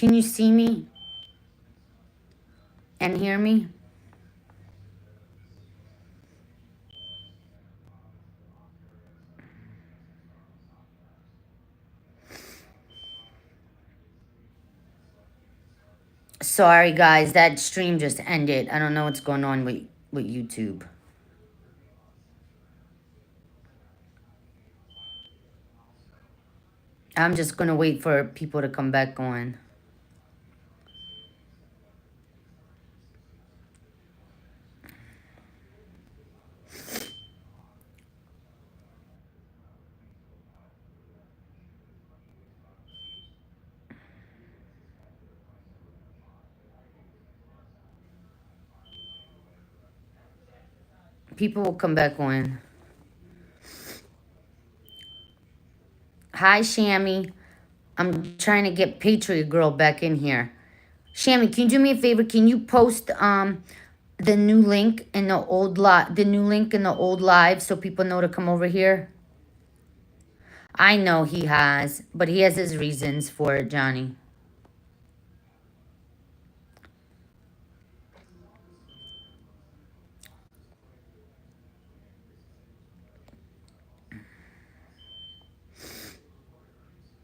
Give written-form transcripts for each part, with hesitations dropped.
Can you see me and hear me? Sorry, guys. That stream just ended. I don't know what's going on with YouTube. I'm just going to wait for people to come back on. People will come back on. Hi, Shammy. I'm trying to get Patriot Girl back in here. Shammy, can you do me a favor? Can you post the new link in the old live so people know to come over here? I know he has, but he has his reasons for it, Johnny.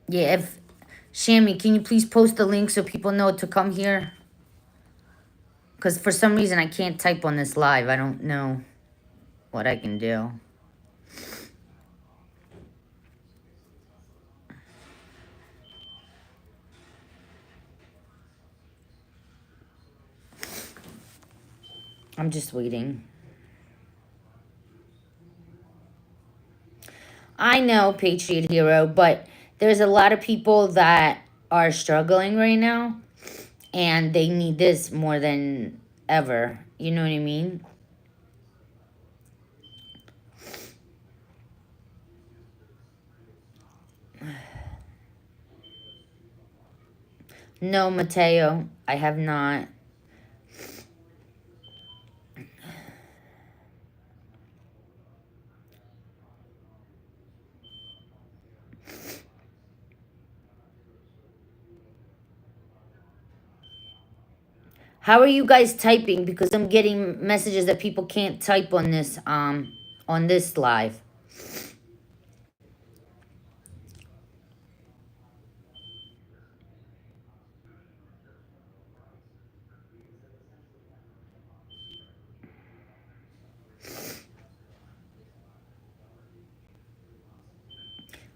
Yeah, if Shammy, can you please post the link so people know to come here? Because for some reason I can't type on this live. I don't know what I can do. I'm just waiting. I know, Patriot Hero, but there's a lot of people that are struggling right now, and they need this more than ever. You know what I mean? No, Mateo, I have not. How are you guys typing? Because I'm getting messages that people can't type on this live.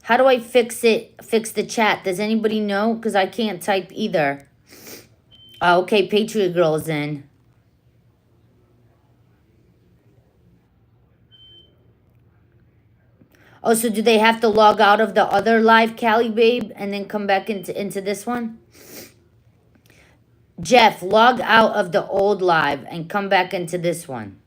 How do I fix the chat? Does anybody know? Because I can't type either. Okay, Patriot Girl's in. Oh, so do they have to log out of the other live, Cali Babe, and then come back into this one? Jeff, log out of the old live and come back into this one.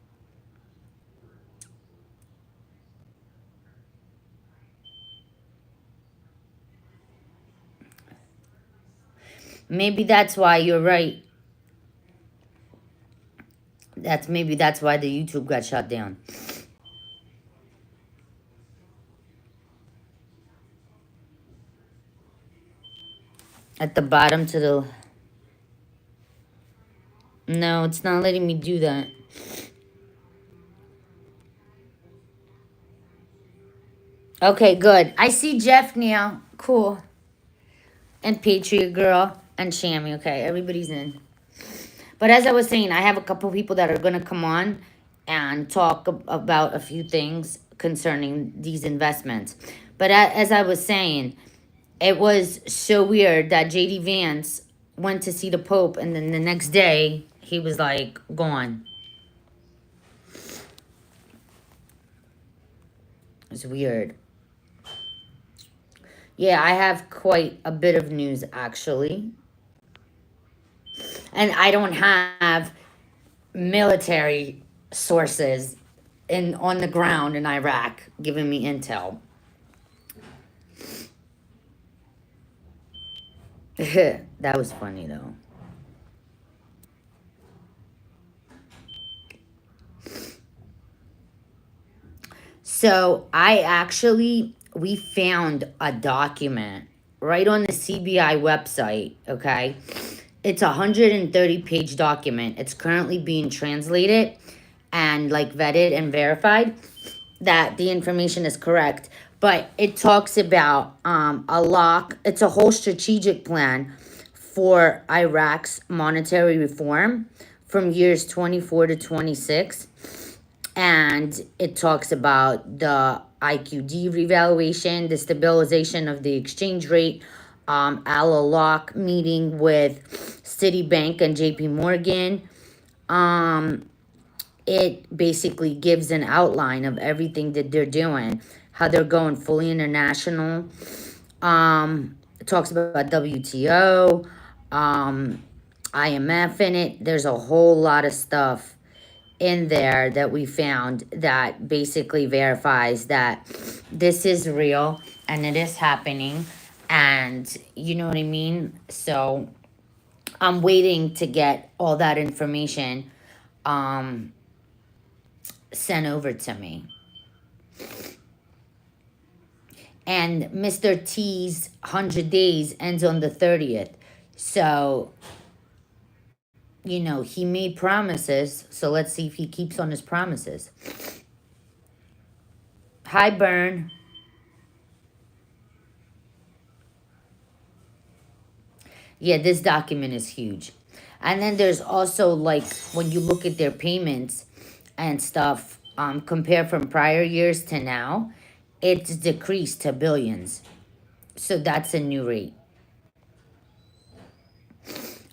Maybe that's why you're right. Maybe that's why the YouTube got shut down. At the bottom to the... No, it's not letting me do that. Okay, good. I see Jeff now. Cool. And Patriot Girl and Shammy. Okay, everybody's in. But as I was saying, I have a couple people that are going to come on and talk about a few things concerning these investments. But as I was saying, it was so weird that J.D. Vance went to see the Pope, and then the next day, he was, like, gone. It's weird. Yeah, I have quite a bit of news, actually. And I don't have military sources on the ground in Iraq giving me intel. That was funny, though. So we found a document right on the CBI website, okay? It's a 130-page document. It's currently being translated and like vetted and verified that the information is correct. But it talks about a lock. It's a whole strategic plan for Iraq's monetary reform from years 24 to 26. And it talks about the IQD revaluation, the stabilization of the exchange rate, Al Lock meeting with Citibank and JP Morgan. It basically gives an outline of everything that they're doing, how they're going fully international. It talks about WTO, IMF in it. There's a whole lot of stuff in there that we found that basically verifies that this is real and it is happening. And you know what I mean? So I'm waiting to get all that information sent over to me. And Mr. T's 100 days ends on the 30th. So, you know, he made promises. So let's see if he keeps on his promises. Hi, Bern. Yeah, this document is huge. And then there's also, like, when you look at their payments and stuff, compare from prior years to now, it's decreased to billions. So that's a new rate.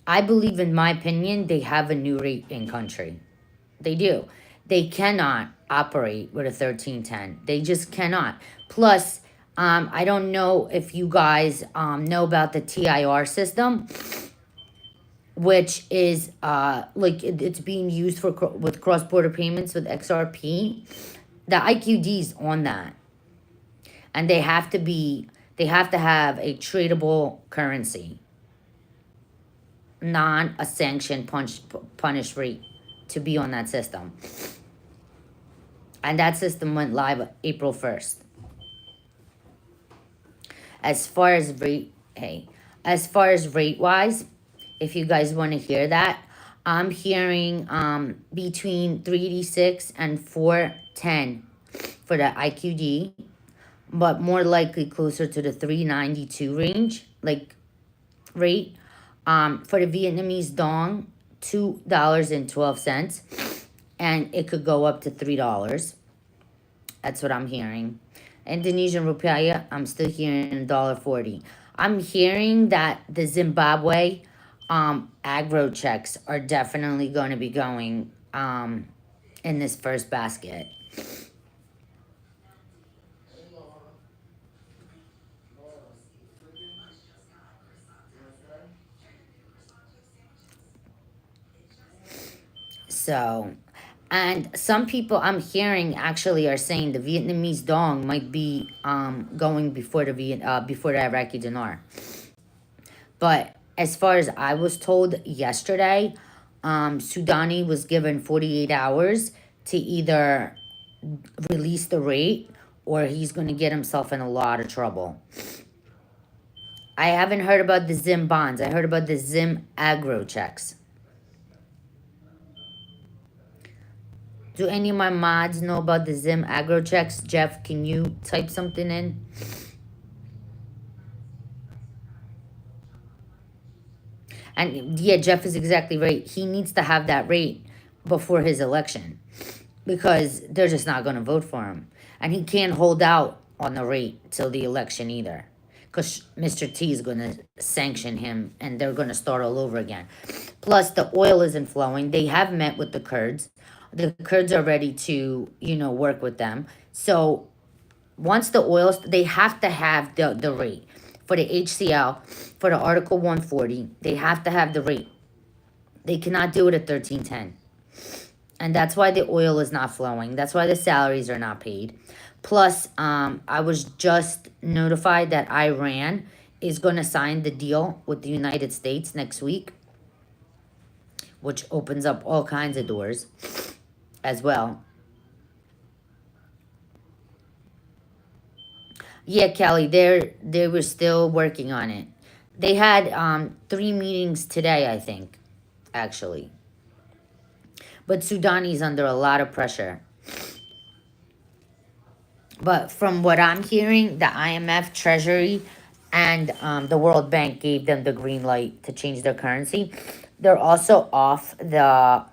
I believe, in my opinion, they have a new rate in country. They do. They cannot operate with a 1310. They just cannot. Plus, I don't know if you guys know about the TIR system, which is like it's being used for with cross-border payments with XRP. The IQD's on that, and they have to have a tradable currency, non a sanctioned punish rate to be on that system. And that system went live April 1st. As far as rate, as far as rate wise, if you guys want to hear that, I'm hearing between 386 and 410 for the IQD, but more likely closer to the 392 range, like rate. For the Vietnamese dong, $2.12, and it could go up to $3. That's what I'm hearing. Indonesian rupiah, I'm still hearing $1.40. I'm hearing that the Zimbabwe agro checks are definitely going to be going in this first basket. So, and some people I'm hearing actually are saying the Vietnamese dong might be going before before the Iraqi dinar. But as far as I was told yesterday, Sudani was given 48 hours to either release the rate or he's going to get himself in a lot of trouble. I haven't heard about the Zim bonds. I heard about the Zim agro checks. Do any of my mods know about the Zim agro checks? Jeff, can you type something in? And yeah, Jeff is exactly right. He needs to have that rate before his election because they're just not going to vote for him. And he can't hold out on the rate till the election either because Mr. T is going to sanction him and they're going to start all over again. Plus, the oil isn't flowing. They have met with the Kurds. The Kurds are ready to, you know, work with them. So once the oil, they have to have the rate. For the HCL, for the Article 140, they have to have the rate. They cannot do it at 1310. And that's why the oil is not flowing. That's why the salaries are not paid. Plus, I was just notified that Iran is going to sign the deal with the United States next week, which opens up all kinds of doors as well. Yeah, Kelly, they were still working on it. They had 3 meetings today, I think, actually. But Sudani's under a lot of pressure. But from what I'm hearing, the IMF, Treasury, and the World Bank gave them the green light to change their currency. They're also off the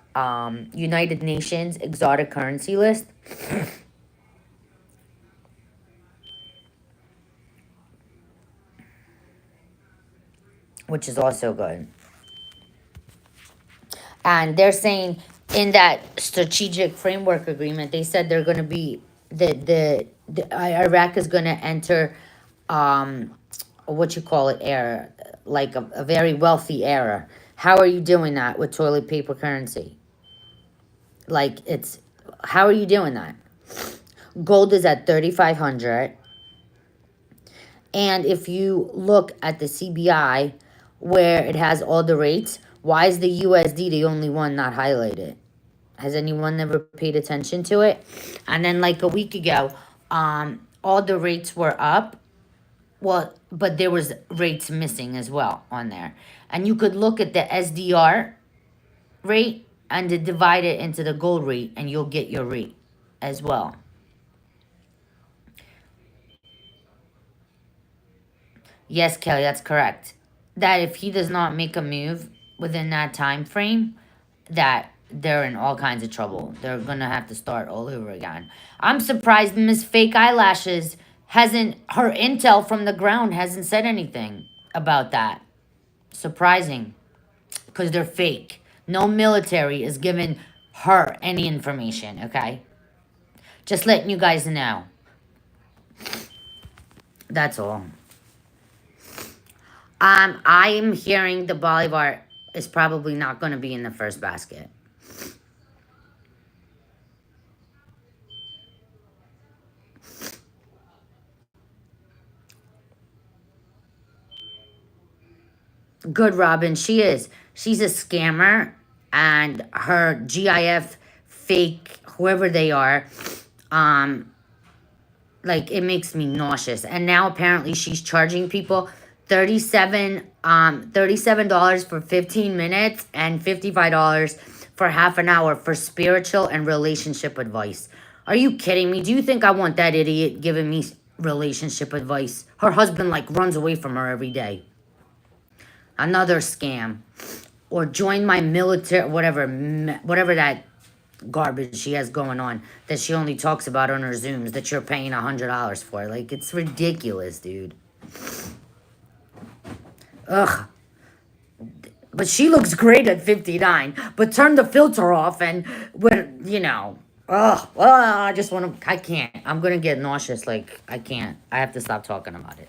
United Nations exotic currency list, which is also good. And they're saying in that strategic framework agreement, they said they're going to be Iraq is going to enter what you call it era, like a very wealthy era. How are you doing that with toilet paper currency? Like it's how are you doing that? Gold is at 3,500, and if you look at the CBI where it has all the rates, why is the USD the only one not highlighted? Has anyone ever paid attention to it? And then like a week ago, all the rates were up. Well, but there was rates missing as well on there. And you could look at the SDR rate and to divide it into the gold rate and you'll get your rate as well. Yes, Kelly, that's correct. That if he does not make a move within that time frame, that they're in all kinds of trouble. They're gonna have to start all over again. I'm surprised Miss Fake Eyelashes hasn't her intel from the ground hasn't said anything about that. Surprising, because they're fake. No military is giving her any information, okay? Just letting you guys know. That's all. I'm hearing the Bolivar is probably not going to be in the first basket. Good, Robin. She is. She's a scammer, and her GIF fake, whoever they are, um, like it makes me nauseous. And now apparently she's charging people $37 for 15 minutes and $55 for half an hour for spiritual and relationship advice. Are you kidding me? Do you think I want that idiot giving me relationship advice? Her husband like runs away from her every day. Another scam. Or join my military, whatever that garbage she has going on that she only talks about on her Zooms that you're paying $100 for. Like, it's ridiculous, dude. Ugh. But she looks great at 59. But turn the filter off and, you know. Ugh. Well, I just want to, I can't. I'm going to get nauseous. Like, I can't. I have to stop talking about it.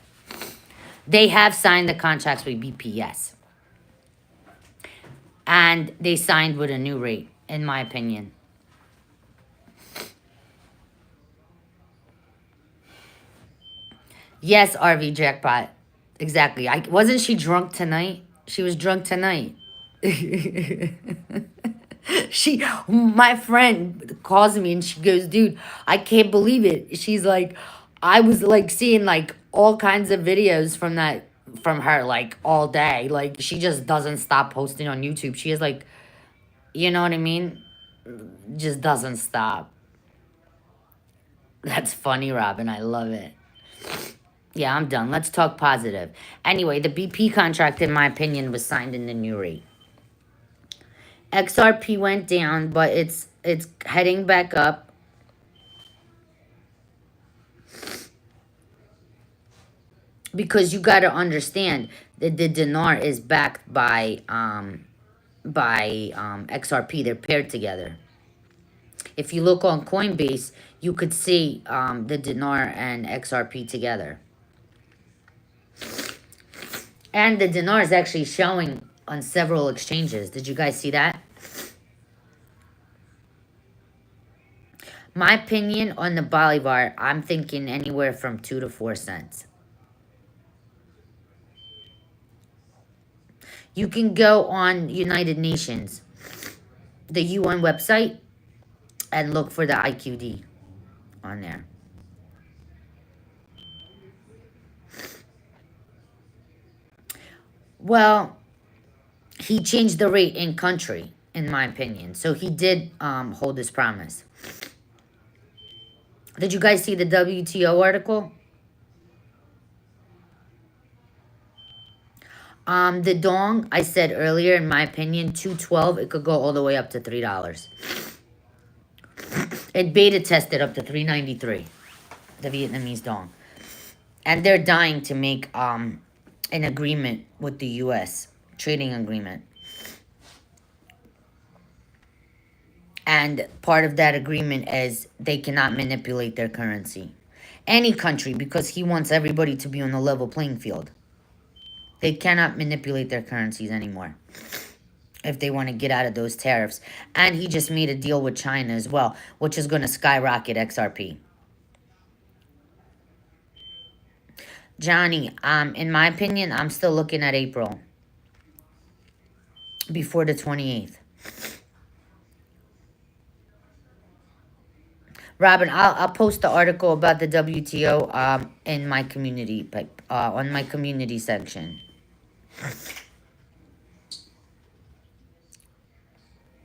They have signed the contracts with BPS. And they signed with a new rate, in my opinion. Yes, RV Jackpot. Exactly. Wasn't she drunk tonight? She was drunk tonight. My friend calls me and she goes, dude, I can't believe it. She's like, I was like seeing like all kinds of videos from her like all day. Like she just doesn't stop posting on YouTube. She is like, you know what I mean? Just doesn't stop. That's funny, Robin. I love it. Yeah, I'm done. Let's talk positive. Anyway, the BP contract, in my opinion, was signed in the new rate. XRP went down, but it's heading back up. Because you got to understand that the dinar is backed by XRP. They're paired together. If you look on Coinbase, you could see the dinar and XRP together. And the dinar is actually showing on several exchanges. Did you guys see that? My opinion on the Bolivar, I'm thinking anywhere from 2 to 4 cents. You can go on United Nations, the UN website, and look for the IQD on there. Well, he changed the rate in country, in my opinion. So he did hold his promise. Did you guys see the WTO article? The dong, I said earlier, in my opinion, 212, it could go all the way up to $3. It beta tested up to 393, the Vietnamese dong. And they're dying to make an agreement with the US, trading agreement. And part of that agreement is they cannot manipulate their currency. Any country, because he wants everybody to be on a level playing field. They cannot manipulate their currencies anymore if they want to get out of those tariffs. And he just made a deal with China as well, which is going to skyrocket XRP. Johnny, in my opinion, I'm still looking at April before the 28th. Robin, I'll post the article about the WTO in my community, on my community section.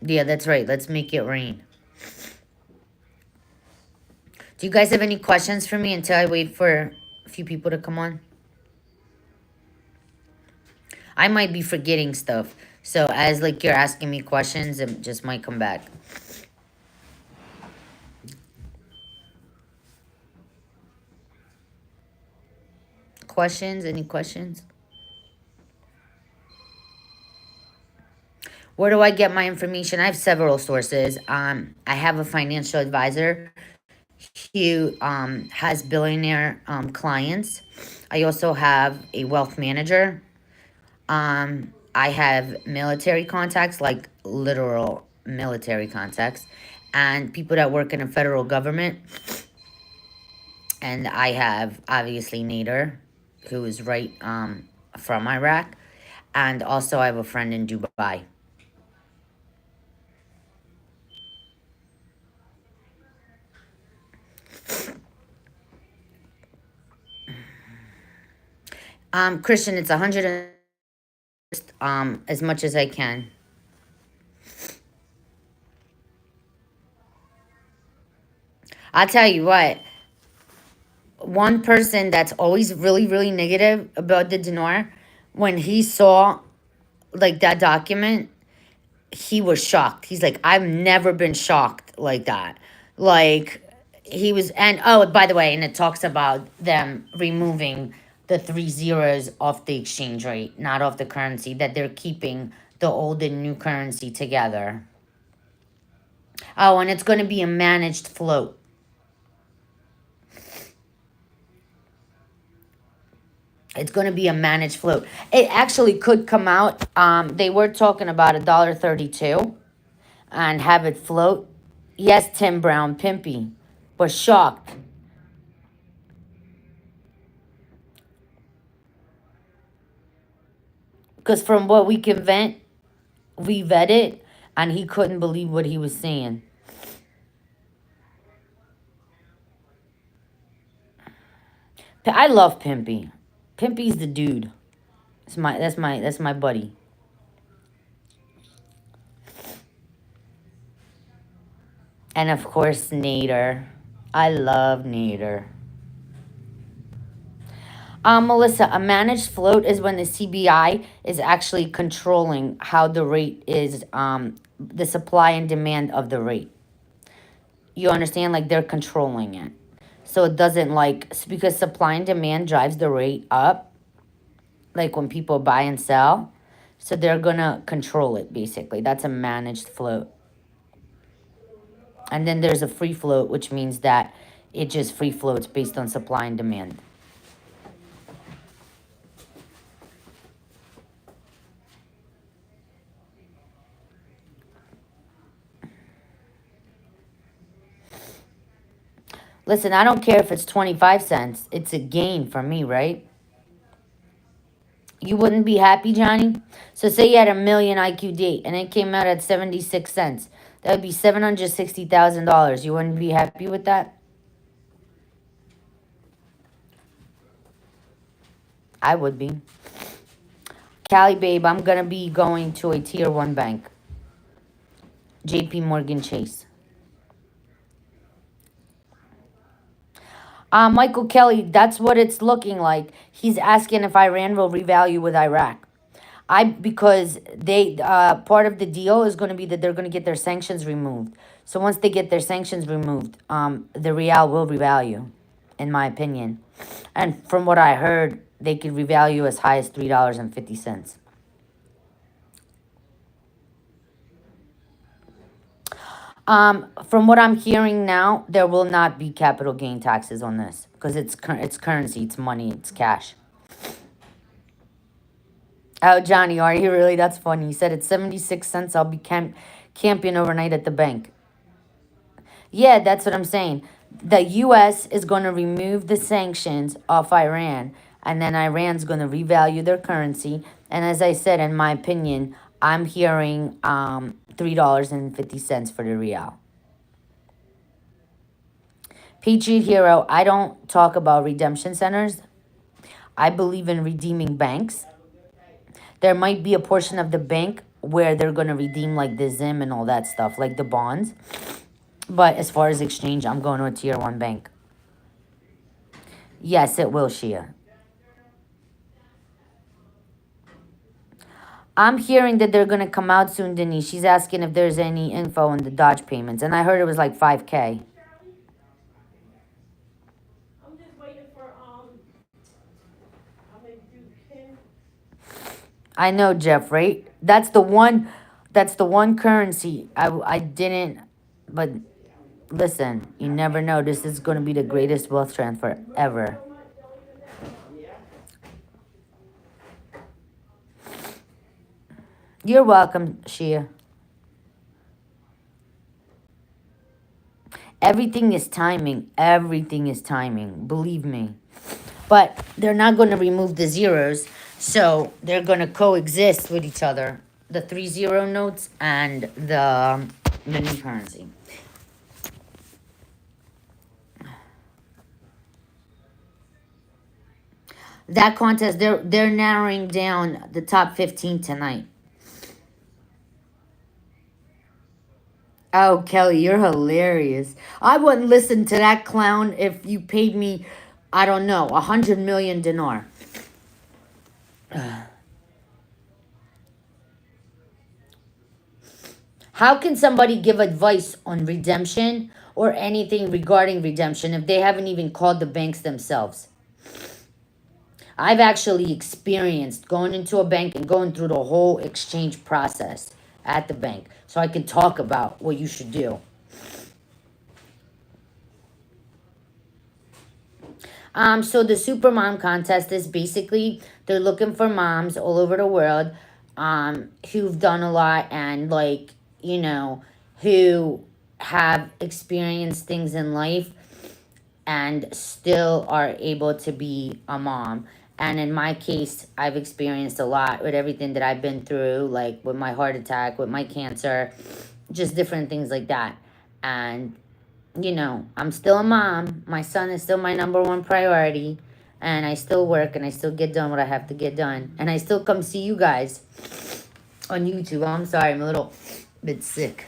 Yeah, that's right. Let's make it rain. Do you guys have any questions for me until I wait for a few people to come on? I might be forgetting stuff. So as like you're asking me questions, it just might come back. Questions? Any questions? Where do I get my information? I have several sources. I have a financial advisor who has billionaire clients. I also have a wealth manager. I have military contacts, like literal military contacts, and people that work in the federal government. And I have, obviously, Nader, who is right from Iraq. And also I have a friend in Dubai. Christian, it's 100 as much as I can. I'll tell you what, one person that's always really, really negative about the dinar, when he saw like that document, he was shocked. He's like, I've never been shocked like that. Like, he was, and oh, by the way, and it talks about them removing the 3 zeros off the exchange rate, not off the currency, that they're keeping the old and new currency together. Oh, and it's going to be a managed float. It's going to be a managed float. It actually could come out. They were talking about $1.32 and have it float. Yes, Tim Brown, Pimpy, was shocked. Because from what we can vent, we vet it, and he couldn't believe what he was saying. I love Pimpy. Pimpy's the dude. That's my buddy. And of course, Nader. I love Nader. Melissa, a managed float is when the CBI is actually controlling how the rate is, the supply and demand of the rate. You understand? Like, they're controlling it. So it doesn't, like, because supply and demand drives the rate up, like when people buy and sell. So they're going to control it, basically. That's a managed float. And then there's a free float, which means that it just free floats based on supply and demand. Listen, I don't care if it's 25 cents. It's a gain for me, right? You wouldn't be happy, Johnny? So say you had a million IQD and it came out at 76 cents. That would be $760,000. You wouldn't be happy with that? I would be. Callie, babe, I'm going to be going to a tier 1 bank. JP Morgan Chase. Michael Kelly, that's what it's looking like. He's asking if Iran will revalue with Iraq. Because they part of the deal is going to be that they're going to get their sanctions removed. So once they get their sanctions removed, the real will revalue, in my opinion. And from what I heard, they could revalue as high as $3.50. From what I'm hearing now, there will not be capital gain taxes on this because it's currency, it's money, it's cash. Oh, Johnny, are you really? That's funny. He said it's 76 cents. I'll be camping overnight at the bank. Yeah, that's what I'm saying. The U.S. is going to remove the sanctions off Iran, and then Iran's going to revalue their currency. And as I said, in my opinion, I'm hearing $3.50 for the real. Patriot Hero, I don't talk about redemption centers. I believe in redeeming banks. There might be a portion of the bank where they're going to redeem like the ZIM and all that stuff, like the bonds. But as far as exchange, I'm going to a tier 1 bank. Yes, it will, Shia. I'm hearing that they're going to come out soon, Denise. She's asking if there's any info on the Dodge payments. And I heard it was like 5K. I'm just waiting for, I'm going to do PIN. I know, Jeff, right? That's the one currency I didn't, but listen, you never know. This is going to be the greatest wealth transfer ever. You're welcome, Shia. Everything is timing. Everything is timing. Believe me. But they're not going to remove the zeros, so they're going to coexist with each other. The 3-0 notes and the new currency. That contest, they're narrowing down the top 15 tonight. Oh, Kelly, you're hilarious. I wouldn't listen to that clown if you paid me, I don't know, 100 million dinar. How can somebody give advice on redemption or anything regarding redemption if they haven't even called the banks themselves? I've actually experienced going into a bank and going through the whole exchange process at the bank. So I can talk about what you should do. So the Super Mom contest is basically, they're looking for moms all over the world who've done a lot and like, you know, who have experienced things in life and still are able to be a mom. And in my case, I've experienced a lot with everything that I've been through, like with my heart attack, with my cancer, just different things like that. And, you know, I'm still a mom. My son is still my #1 priority. And I still work and I still get done what I have to get done. And I still come see you guys on YouTube. I'm sorry, I'm a little bit sick.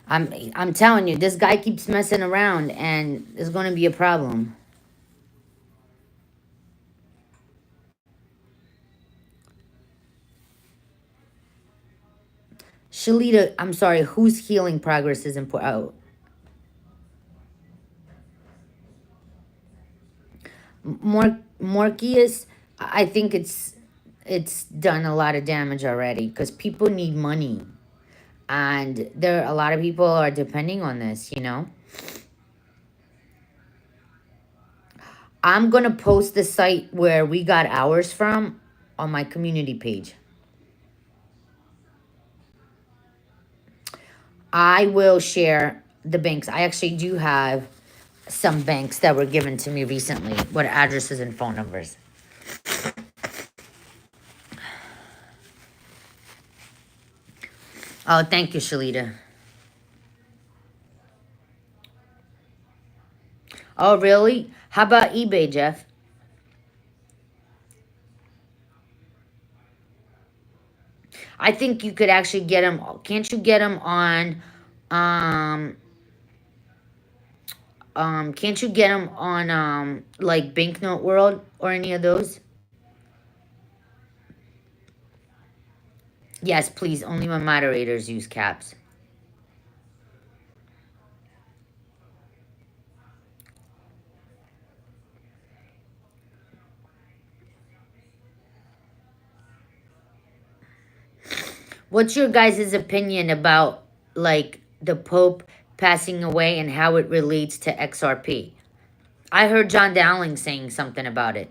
I'm telling you, this guy keeps messing around and there's going to be a problem. Shalita, I'm sorry, whose healing progress is important? Oh. Morpheus, I think it's done a lot of damage already because people need money. And a lot of people are depending on this, you know. I'm going to post the site where we got ours from on my community page. I will share the banks. I actually do have some banks that were given to me recently with addresses and phone numbers. Oh, thank you, Shalita. Oh, really? How about eBay, Jeff? I think you could actually get them. Can't you get them on, um, can't you get them on, like Banknote World or any of those? Yes, please. Only when moderators use caps. What's your guys' opinion about, like, the Pope passing away and how it relates to XRP? I heard John Dowling saying something about it.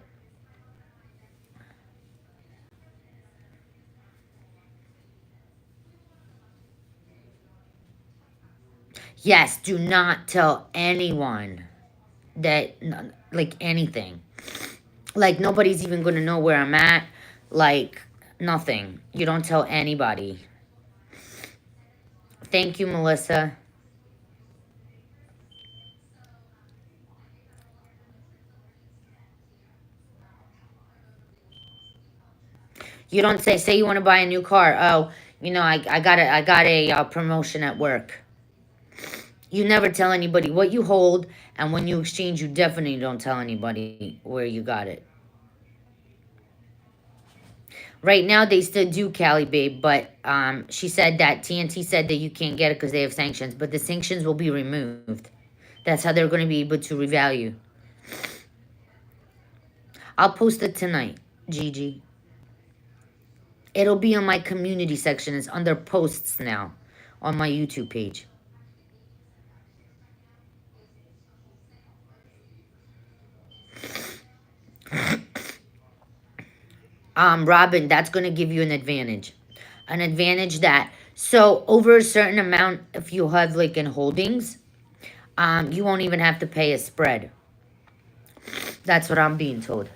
Yes, do not tell anyone that, like, anything. Like, nobody's even going to know where I'm at. Like, nothing. You don't tell anybody. Thank you, Melissa. You don't say you want to buy a new car. Oh, I got a promotion at work. You never tell anybody what you hold, and when you exchange, you definitely don't tell anybody where you got it. Right now, they still do, Cali Babe, but she said that TNT said that you can't get it because they have sanctions, but the sanctions will be removed. That's how they're going to be able to revalue. I'll post it tonight, Gigi. It'll be on my community section. It's under posts now on my YouTube page. Robin, that's going to give you an advantage. An advantage that, so over a certain amount, if you have like in holdings, you won't even have to pay a spread. That's what I'm being told.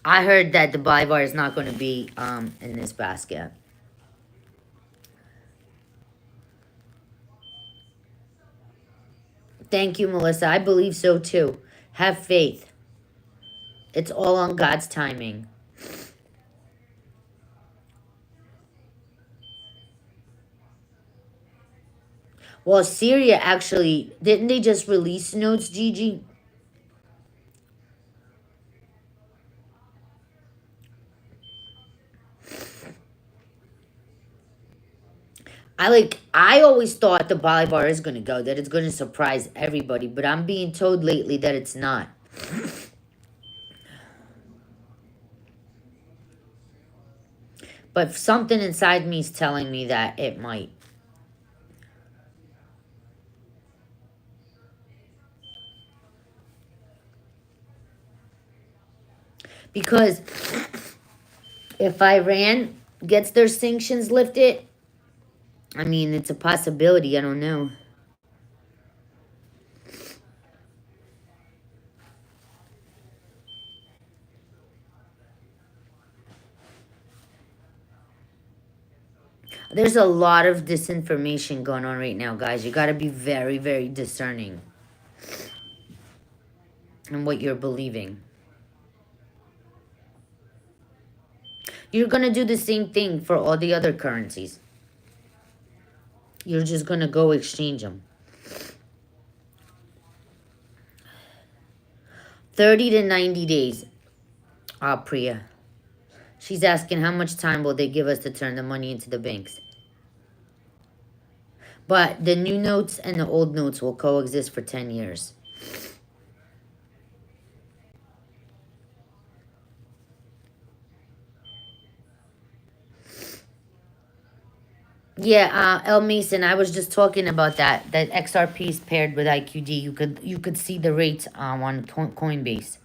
I heard that the buy bar is not going to be in this basket. Thank you, Melissa. I believe so too. Have faith. It's all on God's timing. Well, Syria actually, didn't they just release notes, Gigi? I always thought the Bolivar is going to go, that it's going to surprise everybody, but I'm being told lately that it's not. But something inside me is telling me that it might. Because if Iran gets their sanctions lifted, I mean, it's a possibility. I don't know. There's a lot of disinformation going on right now, guys. You got to be very, very discerning in what you're believing. You're going to do the same thing for all the other currencies. You're just going to go exchange them. 30 to 90 days. Priya. She's asking how much time will they give us to turn the money into the banks. But the new notes and the old notes will coexist for 10 years. Yeah, El Mason, I was just talking about that. That XRP is paired with IQD. You could see the rates on Coinbase.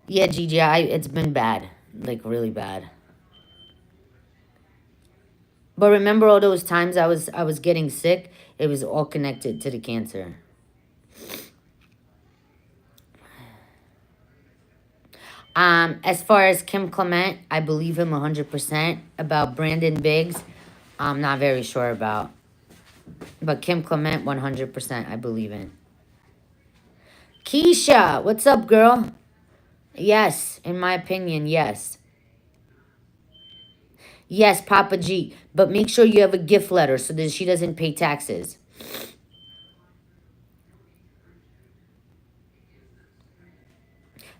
Yeah, GGI, it's been bad. Like, really bad. But remember all those times I was getting sick? It was all connected to the cancer. As far as Kim Clement, I believe him 100%. About Brandon Biggs, I'm not very sure about. But Kim Clement, 100%, I believe in. Keisha, what's up, girl? Yes, in my opinion, yes. Yes, Papa G. But make sure you have a gift letter so that she doesn't pay taxes.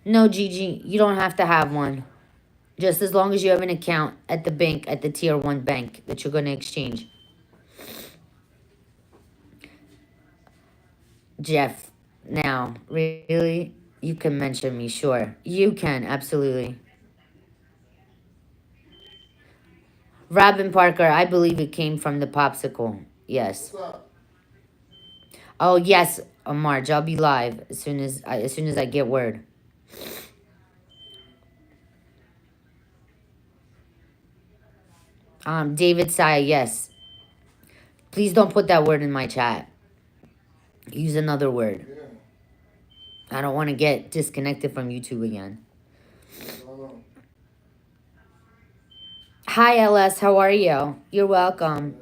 No, Gigi, you don't have to have one. Just as long as you have an account at the bank, at the tier 1 bank that you're going to exchange. Jeff, now, really? You can mention me, sure. You can, absolutely. Robin Parker, I believe it came from the popsicle. Yes. Oh, yes, Marge, I'll be live as soon as I get word. David Saya, yes. Please don't put that word in my chat. Use another word. I don't want to get disconnected from YouTube again. Hi, LS. How are you? You're welcome.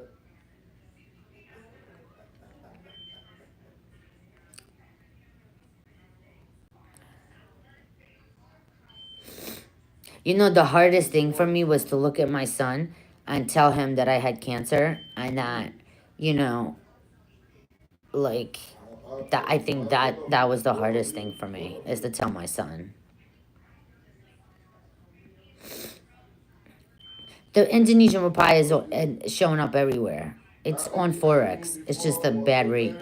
You know, the hardest thing for me was to look at my son and tell him that I had cancer and that, you know, like, that I think that was the hardest thing for me, is to tell my son. The Indonesian papaya is showing up everywhere. It's on Forex. It's just a bad rate.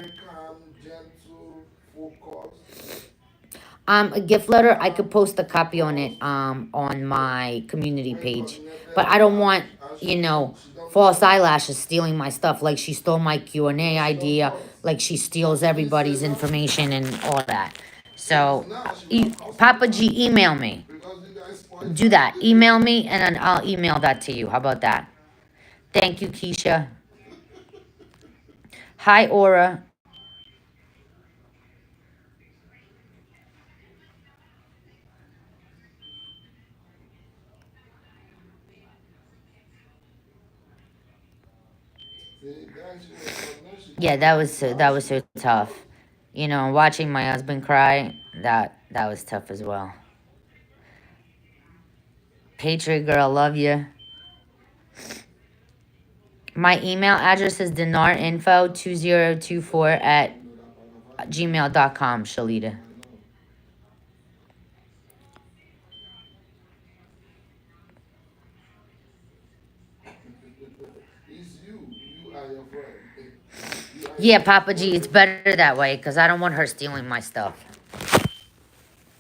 A gift letter, I could post a copy on it on my community page. But I don't want, false eyelashes stealing my stuff, like she stole my Q&A idea, like she steals everybody's information and all that. So, Papa G, email me. Do that. Email me and then I'll email that to you. How about that? Thank you, Keisha. Hi, Aura. Yeah, that was so tough. Watching my husband cry, that was tough as well. Patriot girl, love you. My email address is dinarinfo2024 at gmail.com, Shalita. Yeah, Papa G, it's better that way because I don't want her stealing my stuff.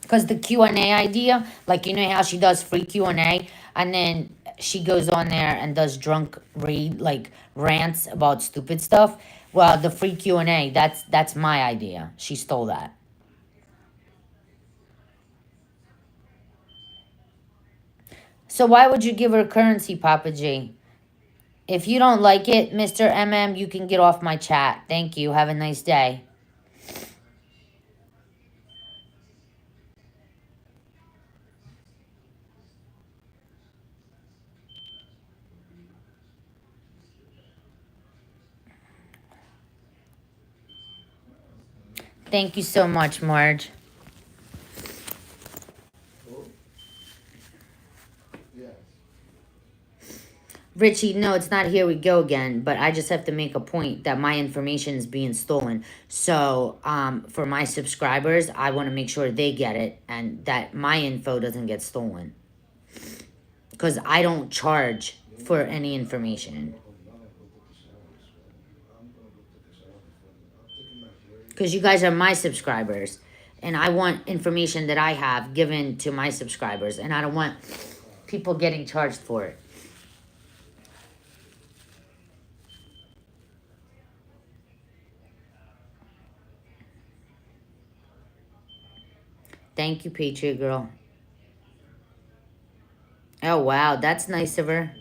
Because the Q&A idea, like, how she does free Q&A, and then she goes on there and does drunk read, like, rants about stupid stuff. Well, the free Q&A, that's my idea. She stole that. So why would you give her currency, Papa G? If you don't like it, Mr. MM, you can get off my chat. Thank you. Have a nice day. Thank you so much, Marge. Richie, no, it's not here we go again, but I just have to make a point that my information is being stolen. So, for my subscribers, I want to make sure they get it and that my info doesn't get stolen. Because I don't charge for any information. Because you guys are my subscribers. And I want information that I have given to my subscribers. And I don't want people getting charged for it. Thank you, Patriot Girl. Oh, wow. That's nice of her.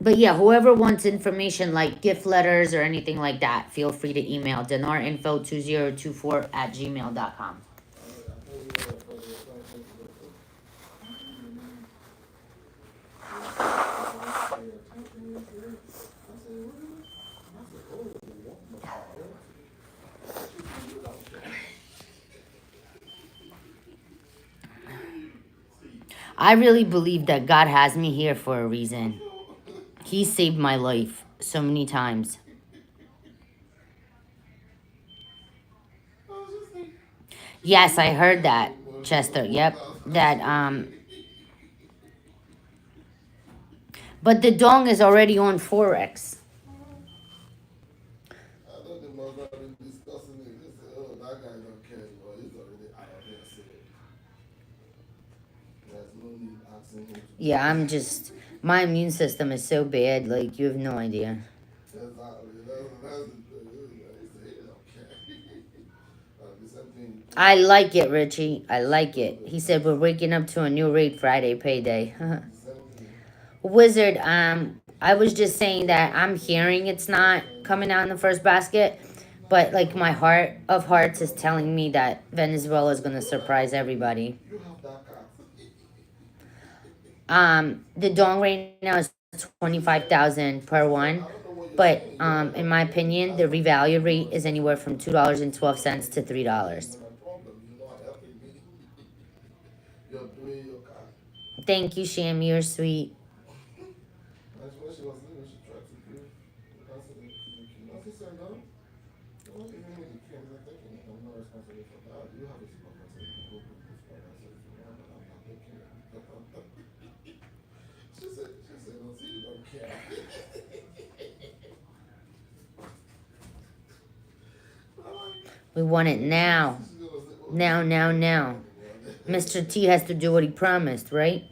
But yeah, whoever wants information like gift letters or anything like that, feel free to email dinarinfo2024@gmail.com. I really believe that God has me here for a reason. He saved my life so many times. Yes, I heard that, Chester. Yep. That but the dong is already on Forex. Yeah, I'm just my immune system is so bad, like you have no idea. I like it, Richie. I like it. He said we're waking up to a new rate Friday payday. Wizard, I was just saying that I'm hearing it's not coming out in the first basket, but like my heart of hearts is telling me that Venezuela is gonna surprise everybody. The dong right now is 25,000 per one, but in my opinion, the revalue rate is anywhere from $2.12 to $3. Thank you, Sham. You're sweet. We want it now. Now, now, now. Mr. T has to do what he promised, right?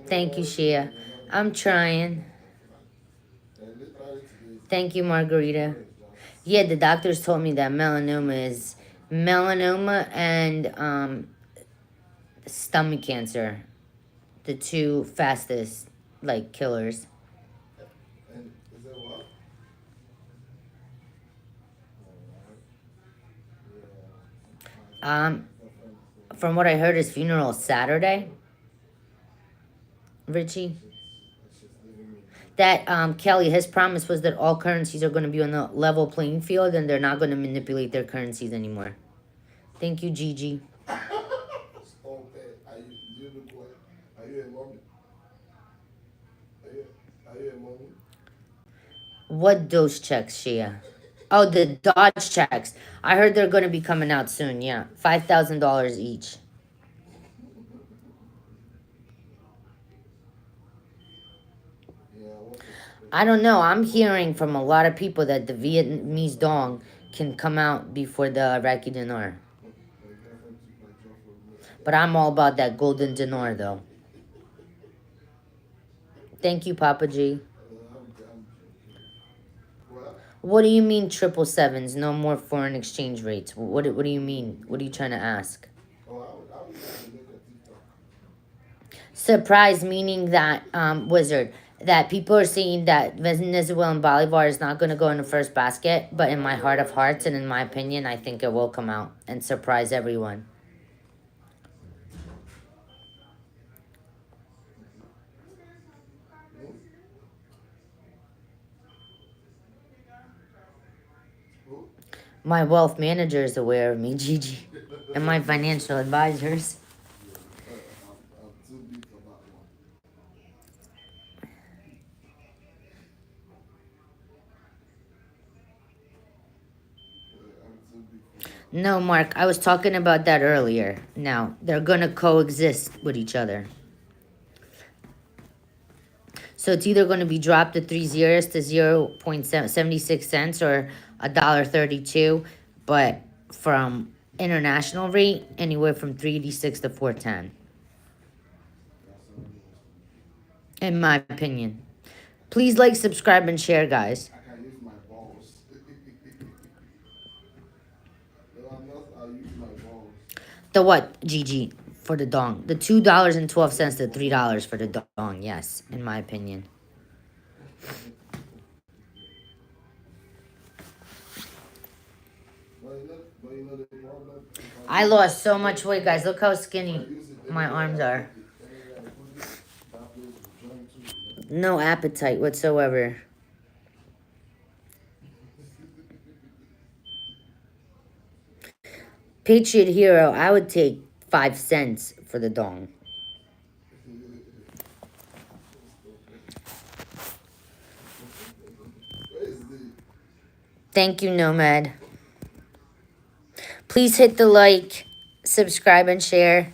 Thank you, Shia. I'm trying. Thank you, Margarita. Yeah, the doctors told me that melanoma and stomach cancer, the two fastest like killers. Um, from what I heard, his funeral is Saturday. Richie, that Kelly, his promise was that all currencies are going to be on the level playing field, and they're not going to manipulate their currencies anymore. Thank you, Gigi. What those checks, Shia? Oh, the Dodge checks. I heard they're going to be coming out soon. Yeah, $5,000 each. I don't know. I'm hearing from a lot of people that the Vietnamese dong can come out before the Iraqi dinar. But I'm all about that golden dinar, though. Thank you, Papa G. What do you mean triple sevens? No more foreign exchange rates. What do you mean? What are you trying to ask? Surprise, meaning that Wizard, that people are saying that Venezuelan Bolivar is not going to go in the first basket, but in my heart of hearts and in my opinion, I think it will come out and surprise everyone. My wealth manager is aware of me, Gigi, and my financial advisors. No, Mark, I was talking about that earlier. Now, they're going to coexist with each other. So it's either going to be dropped to 3 zeros to 0.76 cents or $1.32, but from international rate, anywhere from 386 to 410. In my opinion. Please like, subscribe, and share, guys. The what, Gigi? for the dong. The $2.12 to $3 for the dong. Yes, in my opinion. I lost so much weight, guys. Look how skinny my arms are. No appetite whatsoever. Patriot Hero, I would take 5 cents for the dong. Thank you, Nomad. Please hit the like, subscribe, and share.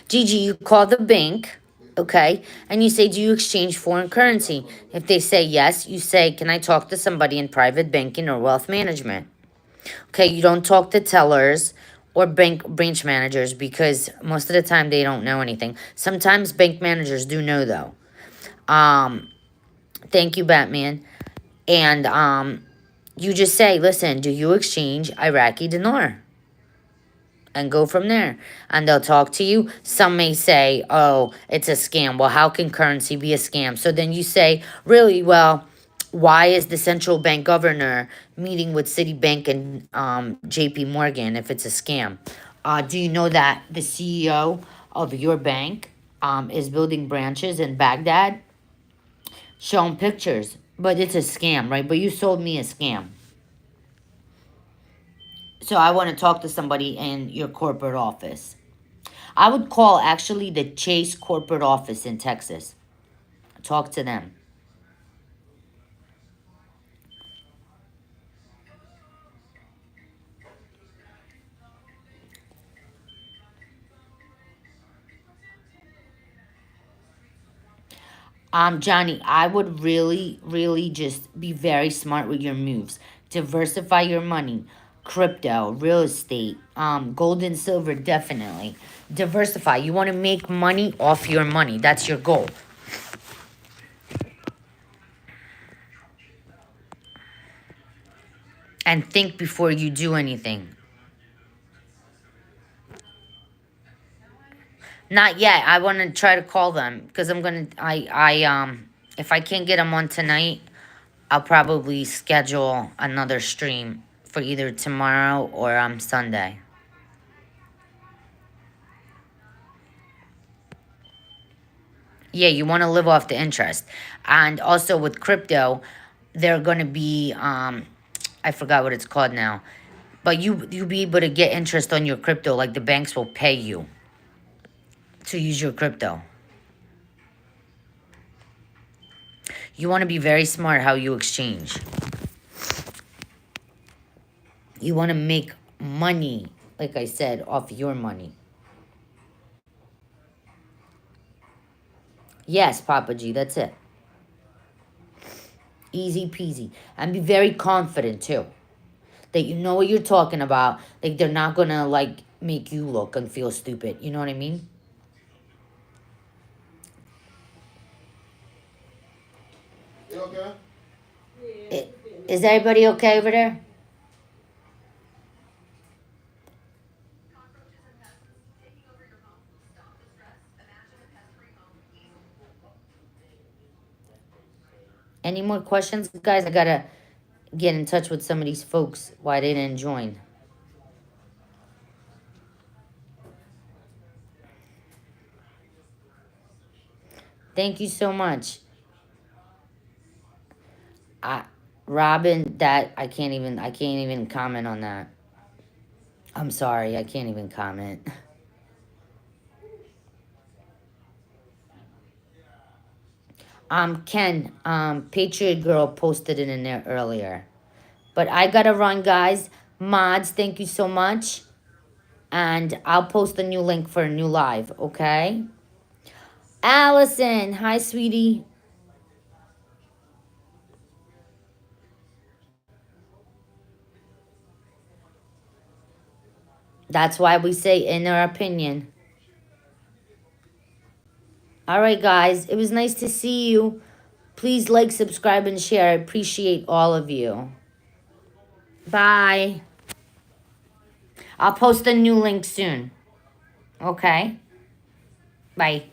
Gigi, you call the bank, okay, and you say, do you exchange foreign currency? If they say yes, you say, can I talk to somebody in private banking or wealth management? Okay, you don't talk to tellers or bank branch managers because most of the time they don't know anything. Sometimes bank managers do know though. Um, Thank you, Batman. And you just say, listen, do you exchange Iraqi dinar? And go from there. And they'll talk to you. Some may say, oh, it's a scam. Well, how can currency be a scam? So then you say, really, well, why is the central bank governor meeting with Citibank and JP Morgan if it's a scam? Do you know that the CEO of your bank is building branches in Baghdad? Show 'em pictures. But it's a scam, right? But you sold me a scam. So I want to talk to somebody in your corporate office. I would call actually the Chase corporate office in Texas. Talk to them. Johnny, I would really, really just be very smart with your moves. Diversify your money. Crypto, real estate, gold and silver, definitely. Diversify. You want to make money off your money. That's your goal. And think before you do anything. Not yet. I want to try to call them because if I can't get them on tonight, I'll probably schedule another stream for either tomorrow or Sunday. Yeah, you want to live off the interest. And also with crypto, they're going to be I forgot what it's called now. But you be able to get interest on your crypto, like the banks will pay you to use your crypto. You want to be very smart how you exchange. You want to make money, like I said, off your money. Yes, Papa G, that's it. Easy peasy. And be very confident too. That you know what you're talking about. Like they're not gonna like make you look and feel stupid. You know what I mean? You okay? Yeah, I- Is everybody okay over there? Any more questions, guys? I gotta get in touch with some of these folks why they didn't join. Thank you so much. I Robin, that I can't even comment on that. I'm sorry, I can't even comment. Ken, Patriot Girl posted it in there earlier. But I gotta run, guys. Mods, thank you so much. And I'll post a new link for a new live, okay? Allison, hi, sweetie. That's why we say in our opinion. All right, guys. It was nice to see you. Please like, subscribe, and share. I appreciate all of you. Bye. I'll post a new link soon. Okay? Bye.